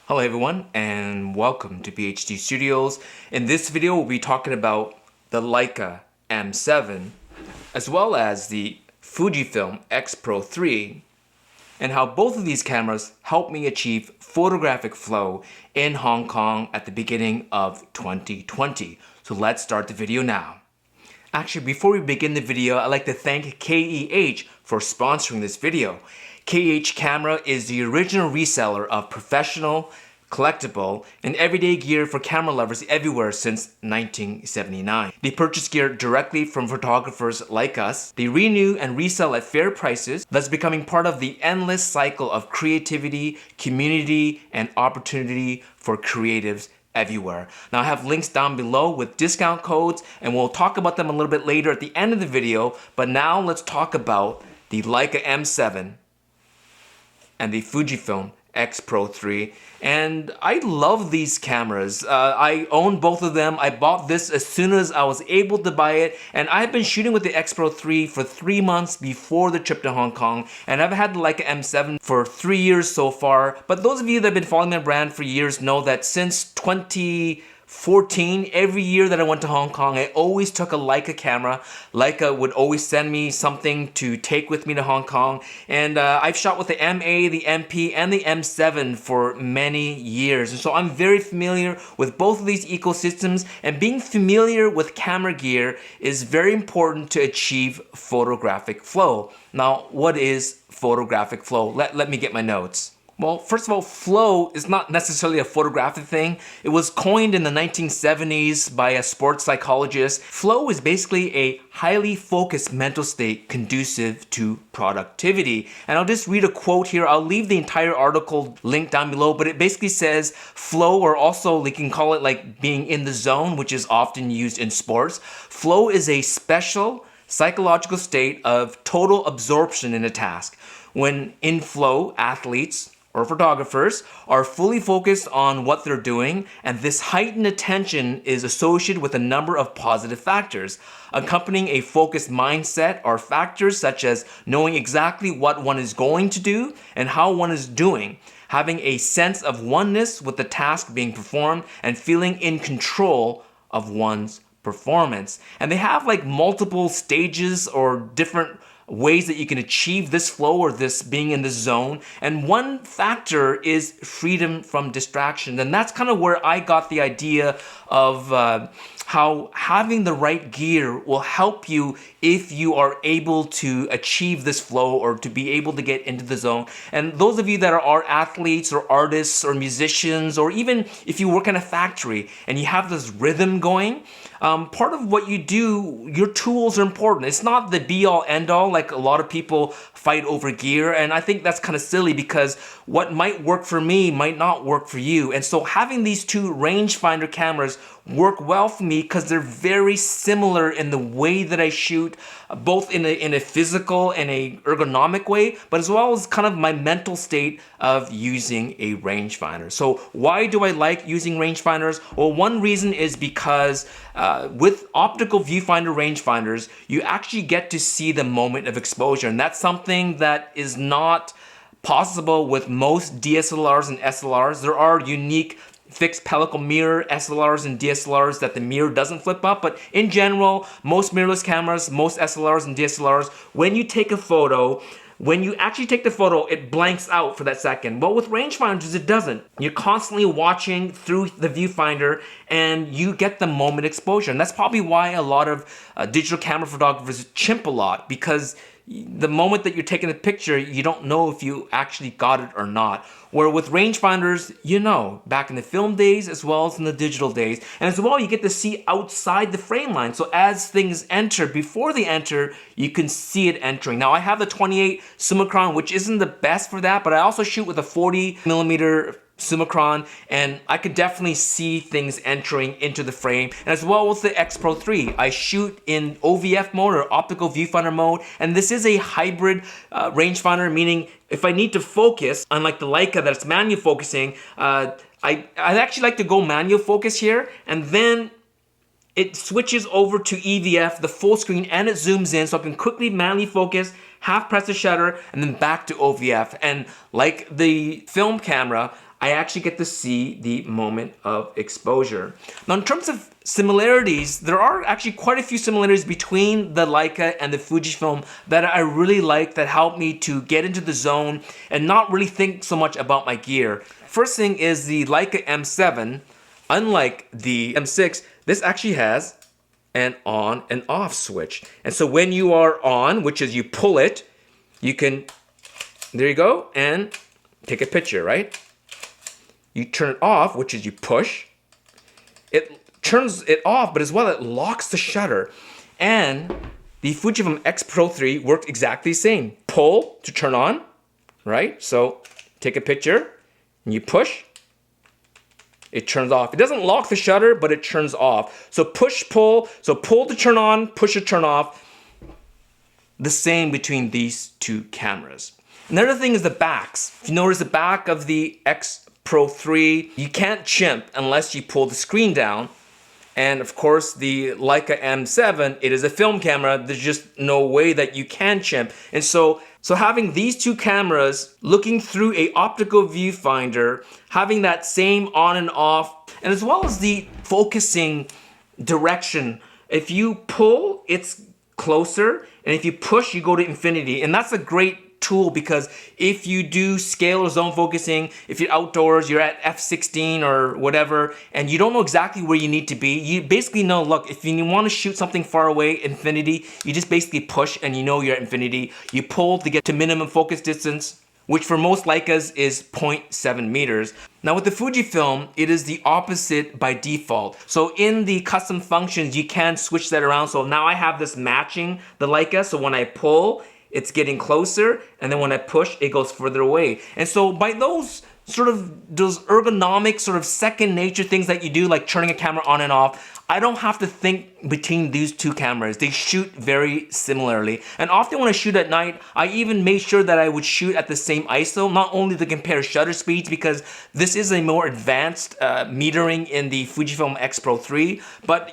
Hello everyone and welcome to PhD Studios. In this video we'll be talking about the Leica M7 as well as the Fujifilm X-Pro3 and how both of these cameras helped me achieve photographic flow in Hong Kong at the beginning of 2020. So let's start the video now. Actually, before we begin the video, I'd like to thank KEH for sponsoring this video. KEH Camera is the original reseller of professional, collectible, and everyday gear for camera lovers everywhere since 1979. They purchase gear directly from photographers like us. They renew and resell at fair prices, thus becoming part of the endless cycle of creativity, community, and opportunity for creatives everywhere. Now I have links down below with discount codes and we'll talk about them a little bit later at the end of the video, but now let's talk about the Leica M7 and the Fujifilm X-Pro3. And I love these cameras. I own both of them. I bought this as soon as I was able to buy it, and I've been shooting with the X-Pro3 for 3 months before the trip to Hong Kong, and I've had the Leica M7 for 3 years so far. But those of you that have been following my brand for years know that since 2014, every year that I went to Hong Kong, I always took a Leica camera. Leica would always send me something to take with me to Hong Kong, and I've shot with the MA, the MP, and the M7 for many years. And so I'm very familiar with both of these ecosystems, and being familiar with camera gear is very important to achieve photographic flow. Now, what is photographic flow? Let me get my notes. Well, first of all, flow is not necessarily a photographic thing. It was coined in the 1970s by a sports psychologist. Flow is basically a highly focused mental state conducive to productivity. And I'll just read a quote here. I'll leave the entire article linked down below, but it basically says flow, or also they can call it like being in the zone, which is often used in sports. Flow is a special psychological state of total absorption in a task. When in flow, athletes or photographers are fully focused on what they're doing, and this heightened attention is associated with a number of positive factors. Accompanying a focused mindset are factors such as knowing exactly what one is going to do and how one is doing, having a sense of oneness with the task being performed, and feeling in control of one's performance. And they have like multiple stages or different ways that you can achieve this flow or this being in the zone. And one factor is freedom from distraction. And that's kind of where I got the idea of how having the right gear will help you if you are able to achieve this flow or to be able to get into the zone. And those of you that are athletes or artists or musicians, or even if you work in a factory and you have this rhythm going, part of what you do, your tools are important. It's not the be-all, end-all like a lot of people fight over gear, and I think that's kind of silly because what might work for me might not work for you. And so having these two rangefinder cameras work well for me because they're very similar in the way that I shoot, both in a physical and a ergonomic way, but as well as kind of my mental state of using a rangefinder. So why do I like using rangefinders? Well, one reason is because with optical viewfinder rangefinders, you actually get to see the moment of exposure, and that's something that is not possible with most DSLRs and SLRs. There are unique fixed pellicle mirror SLRs and DSLRs that the mirror doesn't flip up, but in general, most mirrorless cameras, most SLRs and DSLRs, when you take a photo, when you actually take the photo, it blanks out for that second. But with rangefinders, it doesn't. You're constantly watching through the viewfinder and you get the moment exposure. And that's probably why a lot of digital camera photographers chimp a lot, because the moment that you're taking the picture, you don't know if you actually got it or not. Where with rangefinders, you know, back in the film days as well as in the digital days. And as well, you get to see outside the frame line. So as things enter, before they enter, you can see it entering. Now I have the 28 Summicron, which isn't the best for that, but I also shoot with a 40mm Summicron, and I could definitely see things entering into the frame. And as well with the X-Pro3, I shoot in OVF mode or optical viewfinder mode, and this is a hybrid rangefinder, meaning if I need to focus, unlike the Leica that's manual focusing, I actually like to go manual focus here, and then it switches over to EVF, the full screen, and it zooms in so I can quickly manually focus, half press the shutter, and then back to OVF. And like the film camera, I actually get to see the moment of exposure. Now, in terms of similarities, there are actually quite a few similarities between the Leica and the Fujifilm that I really like, that help me to get into the zone and not really think so much about my gear. First thing is the Leica M7. Unlike the M6, this actually has an on and off switch. And so when you are on, which is you pull it, you can, there you go, and take a picture, right? You turn it off, which is you push. It turns it off, but as well it locks the shutter. And the Fujifilm X-Pro3 works exactly the same. Pull to turn on, right? So take a picture and you push, it turns off. It doesn't lock the shutter, but it turns off. So push, pull, so pull to turn on, push to turn off. The same between these two cameras. Another thing is the backs. If you notice the back of the X-Pro3, you can't chimp unless you pull the screen down. And of course, the Leica M7, it is a film camera. There's just no way that you can chimp. And so having these two cameras, looking through a optical viewfinder, having that same on and off, and as well as the focusing direction. If you pull, it's closer, and if you push, you go to infinity. And that's a great tool, because if you do scale or zone focusing, if you're outdoors, you're at f16 or whatever, and you don't know exactly where you need to be, you basically know, look, if you want to shoot something far away, infinity, you just basically push and you know you're at infinity. You pull to get to minimum focus distance, which for most Leicas is 0.7 meters. Now with the Fujifilm, it is the opposite by default. So in the custom functions, you can switch that around. So now I have this matching the Leica, so when I pull, it's getting closer, and then when I push, it goes further away. And so by those ergonomic sort of second nature things that you do, like turning a camera on and off, I don't have to think between these two cameras. They shoot very similarly. And often when I shoot at night, I even made sure that I would shoot at the same ISO, not only to compare shutter speeds, because this is a more advanced metering in the Fujifilm X-Pro3, but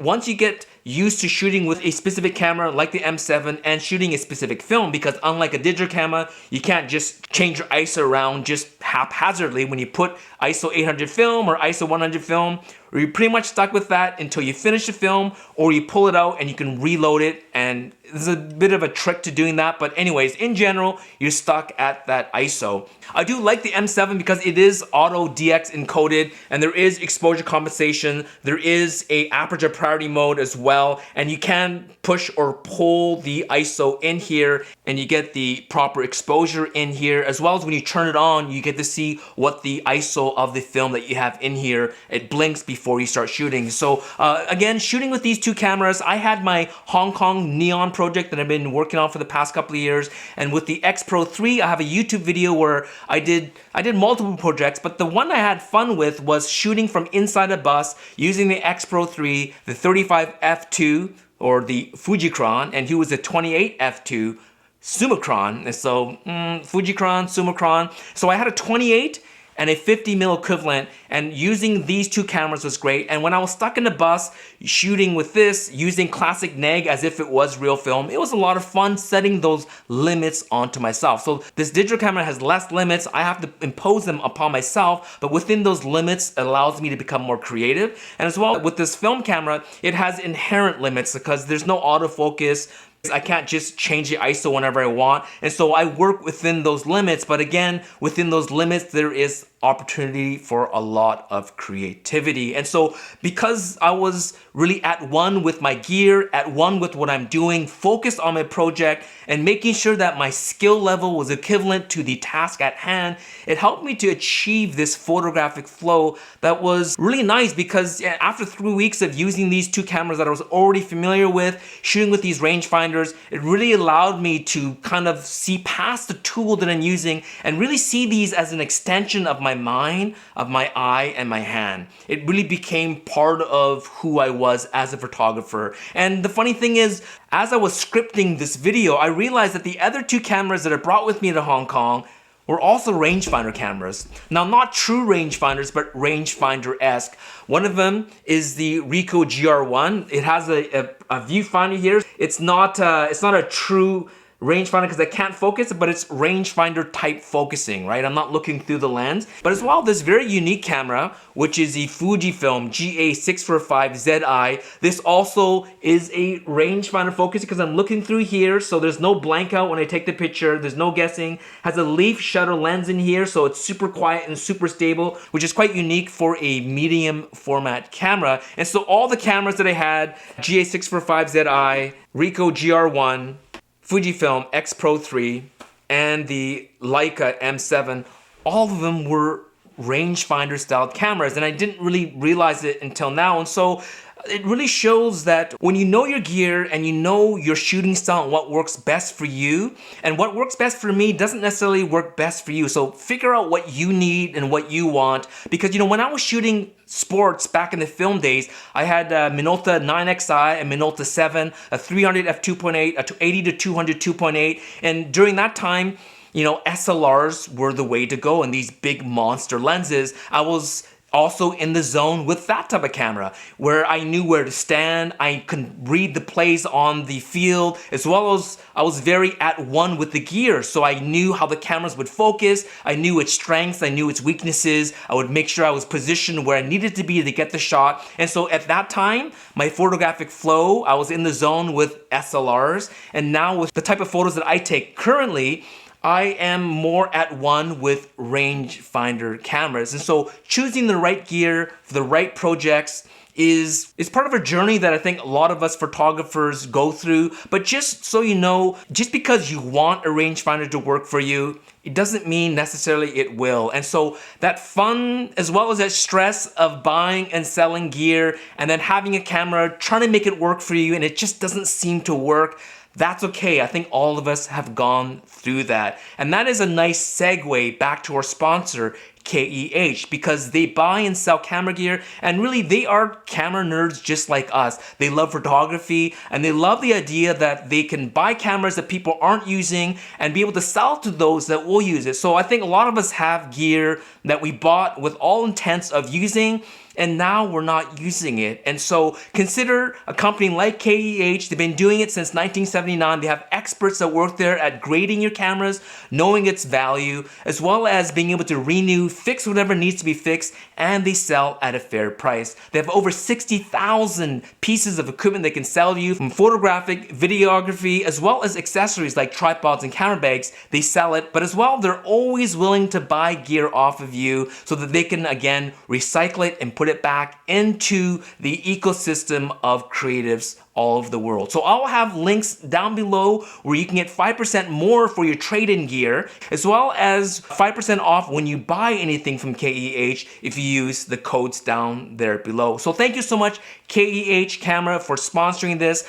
once you get used to shooting with a specific camera like the M7 and shooting a specific film, because unlike a digital camera, you can't just change your ISO around just haphazardly. When you put ISO 800 film or ISO 100 film, or you're pretty much stuck with that until you finish the film, or you pull it out and you can reload it. And there's a bit of a trick to doing that, but anyways, in general, you're stuck at that ISO. I do like the M7 because it is auto DX encoded, and there is exposure compensation. There is a aperture priority mode as well, and you can push or pull the ISO in here, and you get the proper exposure in here, as well as when you turn it on, you get to see what the ISO of the film that you have in here, it blinks before you start shooting. So again, shooting with these two cameras, I had my Hong Kong neon project that I've been working on for the past couple of years, and with the X-Pro3, I have a YouTube video where I did multiple projects, but the one I had fun with was shooting from inside a bus using the X-Pro3, the 35 f2 or the Fujicron, and he was a 28 f2 Summicron. And so Fujicron, Summicron. So I had a 28 and a 50 mil equivalent, and using these two cameras was great. And when I was stuck in the bus shooting with this, using classic neg as if it was real film, it was a lot of fun setting those limits onto myself. So this digital camera has less limits. I have to impose them upon myself, but within those limits, it allows me to become more creative. And as well, with this film camera, it has inherent limits because there's no autofocus. I can't just change the ISO whenever I want. And so I work within those limits, but again, within those limits, there is opportunity for a lot of creativity. And so because I was really at one with my gear, at one with what I'm doing, focused on my project and making sure that my skill level was equivalent to the task at hand, it helped me to achieve this photographic flow that was really nice, because after 3 weeks of using these two cameras that I was already familiar with, shooting with these rangefinders, it really allowed me to kind of see past the tool that I'm using and really see these as an extension of my mind, of my eye, and my hand. It really became part of who I was as a photographer. And the funny thing is, as I was scripting this video, I realized that the other two cameras that I brought with me to Hong Kong were also rangefinder cameras. Now, not true rangefinders, but rangefinder-esque. One of them is the Ricoh GR1. It has a viewfinder here. It's not a true rangefinder because I can't focus, but it's rangefinder type focusing, right? I'm not looking through the lens. But as well, this very unique camera, which is the Fujifilm GA645ZI. This also is a rangefinder focus because I'm looking through here, so there's no blank out when I take the picture. There's no guessing. Has a leaf shutter lens in here, so it's super quiet and super stable, which is quite unique for a medium format camera. And so all the cameras that I had, GA645ZI, Ricoh GR1, Fujifilm X-Pro3, and the Leica M7, all of them were rangefinder styled cameras, and I didn't really realize it until now. And so it really shows that when you know your gear and you know your shooting style and what works best for you, and what works best for me doesn't necessarily work best for you. So figure out what you need and what you want, because you know, when I was shooting sports back in the film days, I had Minolta 9XI and Minolta 7, a 300 f2.8, a 80 to 200 2.8, and during that time, you know, SLRs were the way to go, and these big monster lenses. I was also in the zone with that type of camera where I knew where to stand. I could read the plays on the field, as well as I was very at one with the gear. So I knew how the cameras would focus. I knew its strengths. I knew its weaknesses. I would make sure I was positioned where I needed to be to get the shot. And so at that time, my photographic flow, I was in the zone with SLRs. And now with the type of photos that I take currently, I am more at one with rangefinder cameras. And so choosing the right gear for the right projects is part of a journey that I think a lot of us photographers go through. But just so you know, just because you want a rangefinder to work for you, it doesn't mean necessarily it will. And so that fun, as well as that stress of buying and selling gear and then having a camera, trying to make it work for you, and it just doesn't seem to work, that's okay. I think all of us have gone through that. And that is a nice segue back to our sponsor, KEH, because they buy and sell camera gear, and really they are camera nerds just like us. They love photography, and they love the idea that they can buy cameras that people aren't using and be able to sell to those that will use it. So I think a lot of us have gear that we bought with all intents of using, and now we're not using it. And so consider a company like KEH. They've been doing it since 1979. They have experts that work there at grading your cameras, knowing its value, as well as being able to renew, fix whatever needs to be fixed, and they sell at a fair price. They have over 60,000 pieces of equipment they can sell to you, from photographic, videography, as well as accessories like tripods and camera bags. They sell it, but as well, they're always willing to buy gear off of you so that they can, again, recycle it and put it back into the ecosystem of creatives all over the world. So I'll have links down below where you can get 5% more for your trade-in gear, as well as 5% off when you buy anything from KEH if you use the codes down there below. So thank you so much, KEH Camera, for sponsoring this.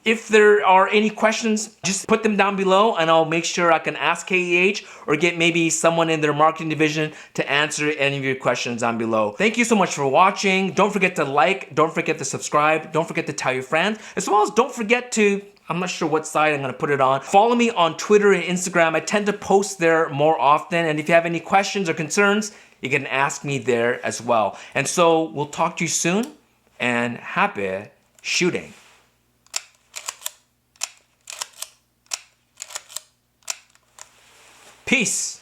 If there are any questions, just put them down below and I'll make sure I can ask KEH or get maybe someone in their marketing division to answer any of your questions down below. Thank you so much for watching. Don't forget to like, don't forget to subscribe, don't forget to tell your friends, as well as don't forget to, I'm not sure what side I'm gonna put it on, follow me on Twitter and Instagram. I tend to post there more often, and if you have any questions or concerns, you can ask me there as well. And so we'll talk to you soon, and happy shooting. Peace.